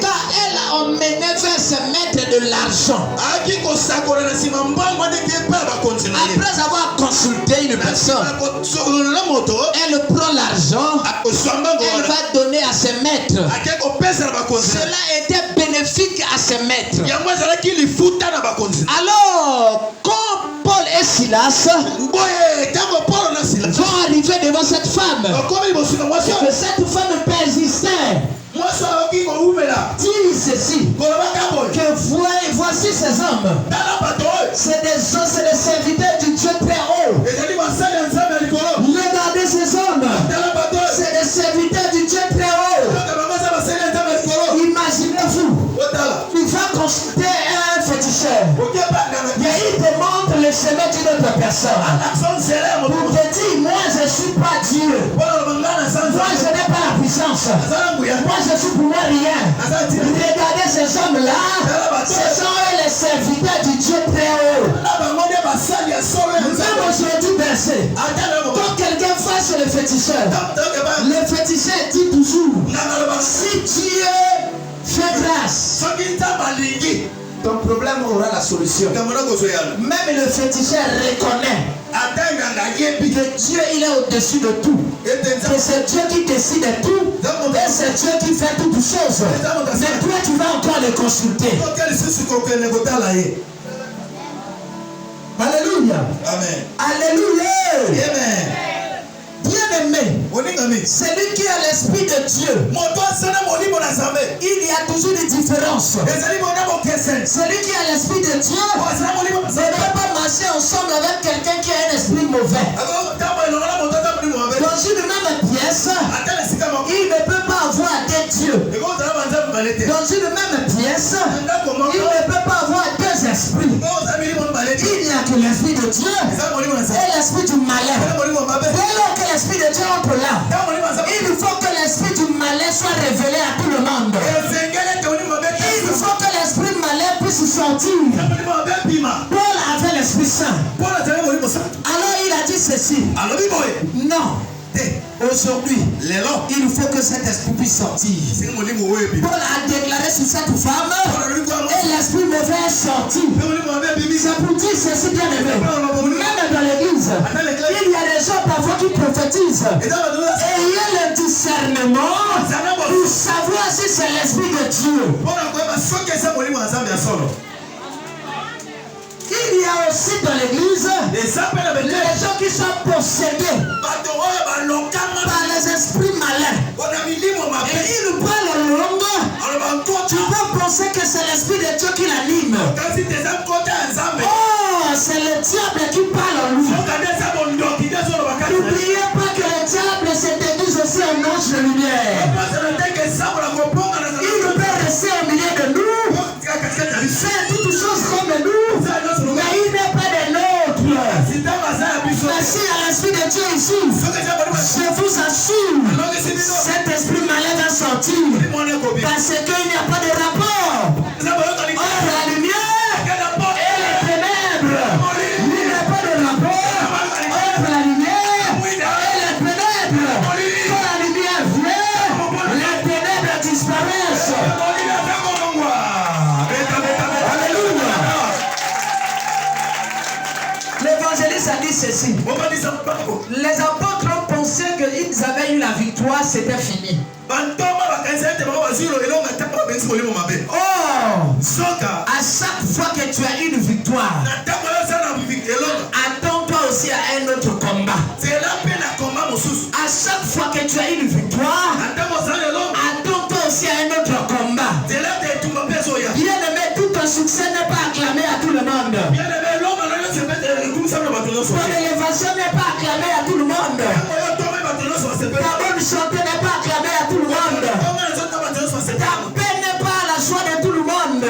Car elle a emmené vers ses maîtres de l'argent. Après avoir consulté une personne, elle prend l'argent, elle va donner à ses maîtres. Cela était bénéfique à ses maîtres. Alors, quand Paul et Silas vont arriver devant cette femme, que cette femme persistait, dis ceci, que voici ces hommes, c'est des serviteurs du Dieu très haut. Regardez ces hommes, c'est des serviteurs du Dieu très haut. Imaginez-vous, il va consulter un féticheur et il demande le chemin d'une autre personne pour te dire, moi je ne suis pas Dieu, moi je n'ai pas la puissance, moi je suis pour moi rien. Regardez ces hommes-là, ce sont les serviteurs du Dieu très haut. Même aujourd'hui bercé, quand quelqu'un fasse le féticheur dit toujours, si Dieu fait grâce, ton problème aura la solution. Même le féticheur reconnaît que Dieu il est au-dessus de tout, que c'est Dieu qui décide de tout, et c'est Dieu qui fait toutes choses. Mais toi tu vas encore le consulter. Alléluia. Amen. Alléluia. Amen. Bien-aimé, celui qui a l'esprit de Dieu, il y a toujours des différences. Celui qui a l'esprit de Dieu ne peut pas marcher ensemble avec quelqu'un qui a un esprit mauvais. Dans une même pièce, il ne peut pas avoir des dieux. Dans une même pièce, il ne peut pas avoir deux esprits. Il n'y a que l'esprit de Dieu et l'esprit du malin. Dès lors que l'esprit de Dieu entre là, il faut que l'esprit du malin soit révélé à tout le monde. Il faut que l'esprit malin puisse sortir. Paul avait l'esprit saint. Alors il a dit ceci. Non. Aujourd'hui, il faut que cet esprit puisse sortir. Paul a déclaré sur cette femme et l'esprit mauvais est sorti. C'est pour dire ceci, bien aimé. Même dans l'église, il y a des gens parfois qui prophétisent. Ayez le discernement pour savoir si c'est l'esprit de Dieu. Il y a aussi dans l'église les gens qui sont possédés par les esprits malins. Et ils parlent en langue. Tu peux penser que c'est l'esprit de Dieu qui l'anime. Oh, c'est le diable qui parle en lui. N'oubliez pas que le diable se déguise aussi en ange de lumière. Il peut rester au milieu de nous, faire toutes choses comme nous, mais il n'est pas de l'autre. Mais s'il y a l'esprit de Dieu ici, je vous assure, cet esprit malin va sortir, parce qu'il n'y a pas de rapport entre la lumière et les ténèbres. Il n'y a pas de rapport entre la lumière et les ténèbres. Quand la lumière vient, les ténèbres disparaissent. L'évangéliste a dit ceci. Les apôtres ont pensé qu'ils avaient eu la victoire, c'était fini. Oh, à chaque fois que tu as une victoire, attends-toi aussi à un autre combat. À chaque fois que tu as une victoire, attends-toi aussi à un autre combat. Bien aimé, tout un succès n'est pas acclamé à tout le monde. Ton élévation n'est pas acclamée à tout le monde. Ta bonne santé n'est pas acclamée à tout le monde. Ta paix n'est pas à la joie de tout le monde.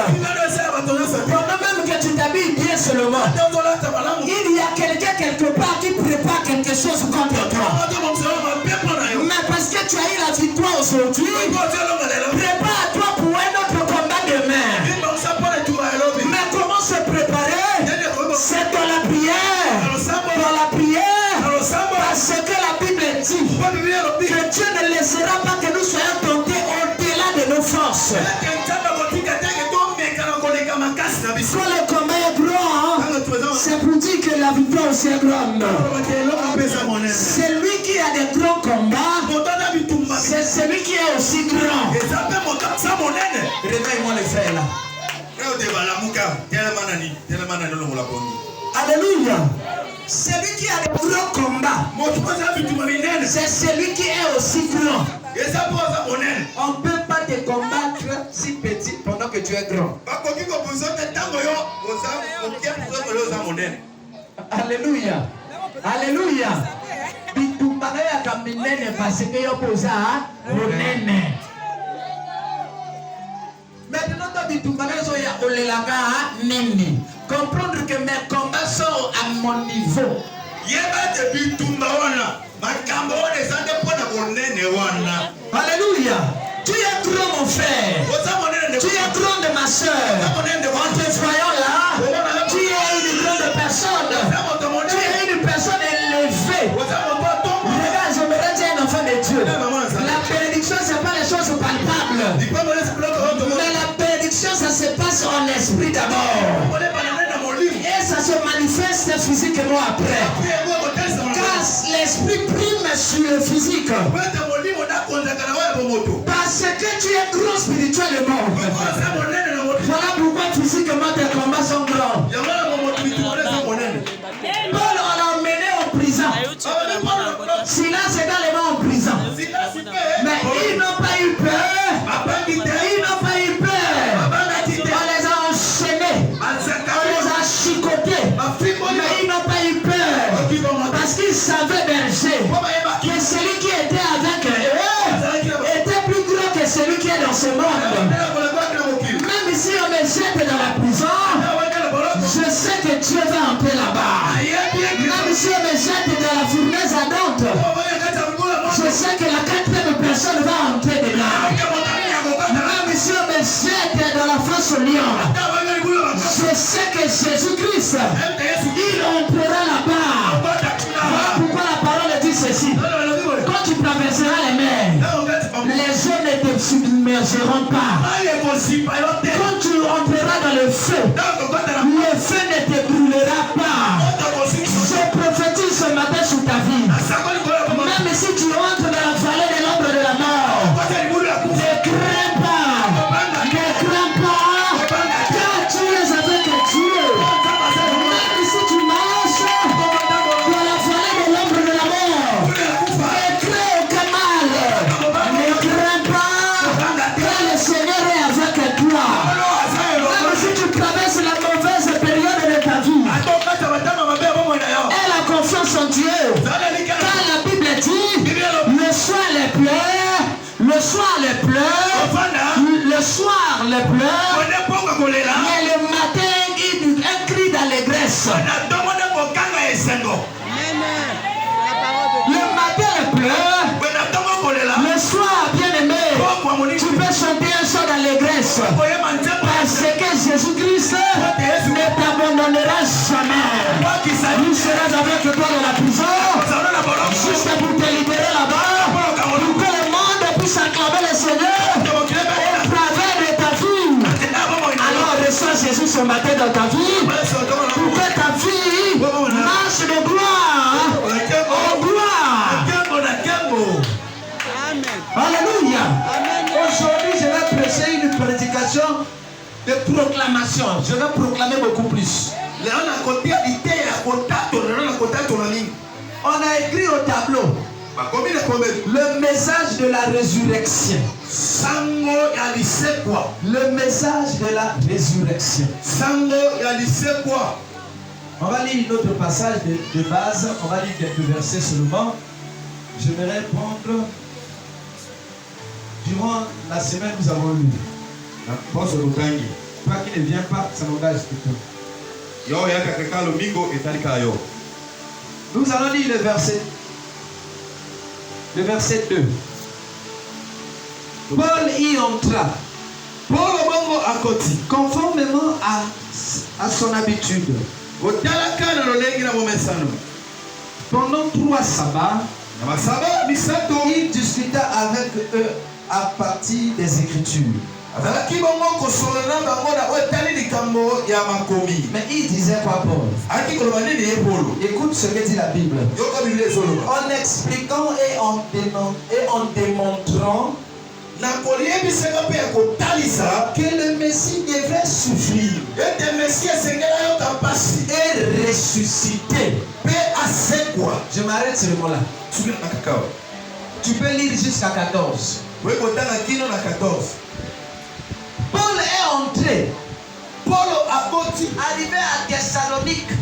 Pendant même que tu t'habilles bien seulement, il y a quelqu'un quelque part qui prépare quelque chose contre toi. Mais parce que tu as eu la victoire aujourd'hui, prépare-toi pour un autre combat demain. Mais comment se préparer? C'est dans la prière. Dans la prière. Parce que la Bible dit que Dieu ne laissera pas que nous soyons tentés au-delà de nos forces. force. Quand le combat est grand, c'est pour dire que la victoire aussi est grande. C'est lui qui a des grands combats. C'est celui qui est aussi grand. Réveille-moi les frères là. Alléluia. Celui qui a des grands combats, c'est celui qui est aussi grand. On ne peut pas te combattre si petit pendant que tu es grand. Alléluia. Alléluia. Maintenant, comprendre que mes combats sont à mon niveau. Alléluia. Tu es grand, mon frère. Tu es grand de ma soeur. En te voyant là, tu es une grande personne. Tu es une personne élevée. Regarde, je me retiens un enfant de Dieu. La bénédiction, ce n'est pas les choses palpables. Mais la bénédiction, ça se passe en esprit d'abord. Et ça se manifeste physiquement après. Car l'esprit prime sur le physique. Parce que tu es grand spirituellement. Voilà pourquoi physiquement tes combats sont grands. Paul, on l'a emmené en prison. Silas également en prison. Mais ils n'ont pas eu peur. Ils n'ont pas eu peur. On les a enchaînés. On les a chicotés. Mais ils n'ont pas eu peur. Parce qu'ils savaient berger que celui qui était avec eux était plus grand que celui qui est dans ce monde. Même si on me jette dans la prison, je sais que Dieu va entrer là-bas. Même si on me jette dans la fournaise ardente, je sais que la quatrième personne va entrer dedans. Même si on me jette dans la fosse au lion, je sais que Jésus-Christ, il entrera là-bas. Voilà pourquoi la parole dit ceci. Quand tu traverseras les mers, les eaux ne te submergeront pas. Quand tu entreras dans le feu ne te brûlera pas. Je prophétise ce matin sur ta vie. Même si tu entres dans la vallée de l'ombre de la mort, ne crains pas. Ne crains pas. Car tu es avec Dieu. Même si tu marches dans la vallée de l'ombre de la mort, ne crains aucun mal. Ne crains pas. Car le Seigneur est avec toi. Même si tu traverses la mauvaise période de ta vie, aie la confiance en Dieu. Car la Bible dit, le soir les pleurs, le soir les pleurs, le soir les pleurs, mais le matin un cri d'allégresse. Le matin les pleurs, le soir bien aimé, tu peux chanter un chant d'allégresse. Parce que Jésus-Christ ne t'abandonnera jamais. Il sera avec toi dans la prison, juste pour te libérer là-bas, pour que le monde puisse acclamer le Seigneur au travers de ta vie. Alors reçois Jésus ce matin dans ta vie, pour que ta vie marche de gloire en gloire. Alléluia. Aujourd'hui, je vais prêcher une prédication de proclamation. Je vais proclamer beaucoup plus. On a écrit au tableau le message de la résurrection. Le message de la résurrection. On va lire notre passage de base. On va lire quelques versets seulement. Je vais répondre. Durant la semaine, nous avons lu. Toi qui ne viens pas, ça m'engage plutôt. Nous allons lire le verset 2. Paul y entra. Conformément à son habitude. Pendant 3 sabbats, il discuta avec eux à partir des Écritures. Mais il disait quoi, Paul? Écoute ce que dit la Bible. En expliquant et en démontrant que le Messie devrait souffrir et ressusciter. Je m'arrête sur le mot là. Tu peux lire jusqu'à 14. Paul est entré. Arrivé à Thessalonique.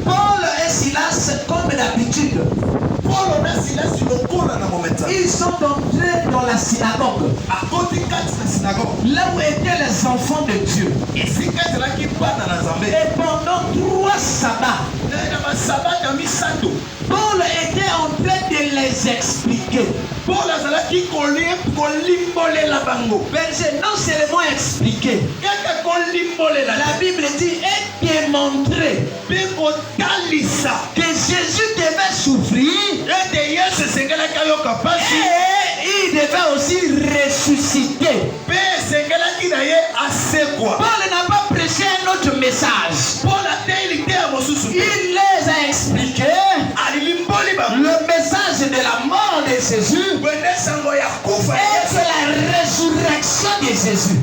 Paul et Silas, comme d'habitude, ils sont entrés dans la synagogue. Là où étaient les enfants de Dieu. Et pendant 3 sabbats, Paul était en train de les expliquer. Non seulement expliquer. La Bible dit et démontrer que Jésus devait souffrir et il devait aussi ressusciter. Paul n'a pas prêché un autre message. Il les a expliqués le message de la mort de Jésus et de la résurrection de Jésus.